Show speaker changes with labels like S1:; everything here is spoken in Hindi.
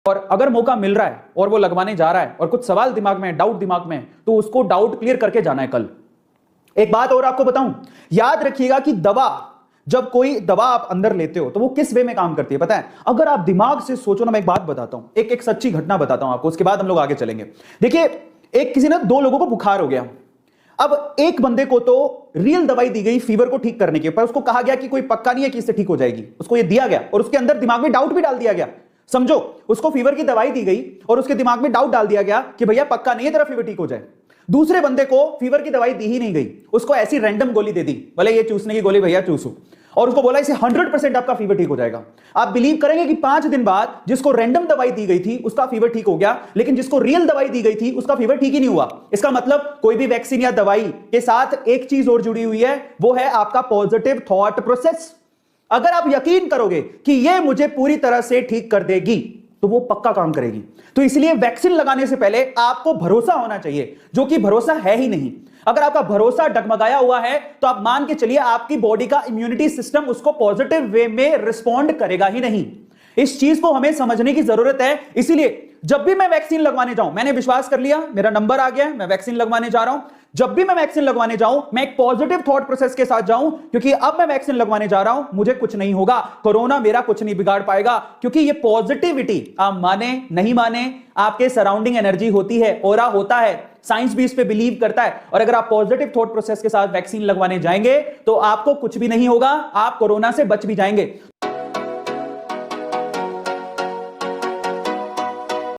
S1: और अगर मौका मिल रहा है और वो लगवाने जा रहा है और कुछ सवाल दिमाग में, डाउट दिमाग में, तो उसको डाउट क्लियर करके जाना है कल। एक बात और आपको बताऊं, याद रखिएगा कि दवा, जब कोई दवा आप अंदर लेते हो तो वो किस वे में काम करती है पता है? अगर आप दिमाग से सोचो ना, मैं एक बात बताता हूं, एक सच्ची घटना बताता हूं आपको, उसके बाद हम लोग आगे चलेंगे। देखिए, एक किसी ने 2 लोगों को बुखार हो गया। अब एक बंदे को तो रियल दवाई दी गई फीवर को ठीक करने के, पर उसको कहा गया कि कोई पक्का नहीं है कि इससे ठीक हो जाएगी। उसको ये दिया गया और उसके अंदर दिमाग में डाउट भी डाल दिया गया। समझो, उसको फीवर की दवाई दी गई और उसके दिमाग में डाउट डाल दिया गया कि भैया पक्का नहीं है तेरा फीवर ठीक हो जाए। दूसरे बंदे को फीवर की दवाई दी ही नहीं गई, उसको ऐसी रैंडम गोली दे दी, बोले ये चूसने की गोली भैया चूसो, और उसको बोला इसे 100% आपका फीवर ठीक हो जाएगा। आप बिलीव करेंगे कि 5 दिन बाद जिसको रैंडम दवाई दी गई थी उसका फीवर ठीक हो गया, लेकिन जिसको रियल दवाई दी गई थी उसका फीवर ठीक ही नहीं हुआ। इसका मतलब कोई भी वैक्सीन या दवाई के साथ एक चीज और जुड़ी हुई है, वो है आपका पॉजिटिव थॉट प्रोसेस। अगर आप यकीन करोगे कि ये मुझे पूरी तरह से ठीक कर देगी तो वो पक्का काम करेगी। तो इसलिए वैक्सीन लगाने से पहले आपको भरोसा होना चाहिए, जो कि भरोसा है ही नहीं। अगर आपका भरोसा डगमगाया हुआ है तो आप मान के चलिए आपकी बॉडी का इम्यूनिटी सिस्टम उसको पॉजिटिव वे में रिस्पॉन्ड करेगा ही नहीं। इस चीज को हमें समझने की जरूरत है। इसीलिए जब भी मैं वैक्सीन लगवाने जाऊं, मैंने विश्वास कर लिया, मेरा नंबर आ गया, मैं वैक्सीन लगवाने जा रहा हूं। जब भी मैं वैक्सीन लगवाने जाऊं, मैं एक पॉजिटिव थॉट प्रोसेस के साथ जाऊं, क्योंकि अब मैं वैक्सीन लगवाने जा रहा हूं, मुझे कुछ नहीं होगा, कोरोना मेरा कुछ नहीं बिगाड़ पाएगा। क्योंकि ये पॉजिटिविटी, आप माने नहीं माने, आपके सराउंडिंग एनर्जी होती है, ऑरा होता है, साइंस भी इस पे बिलीव करता है। और अगर आप पॉजिटिव थॉट प्रोसेस के साथ वैक्सीन लगवाने जाएंगे तो आपको कुछ भी नहीं होगा, आप कोरोना से बच भी जाएंगे।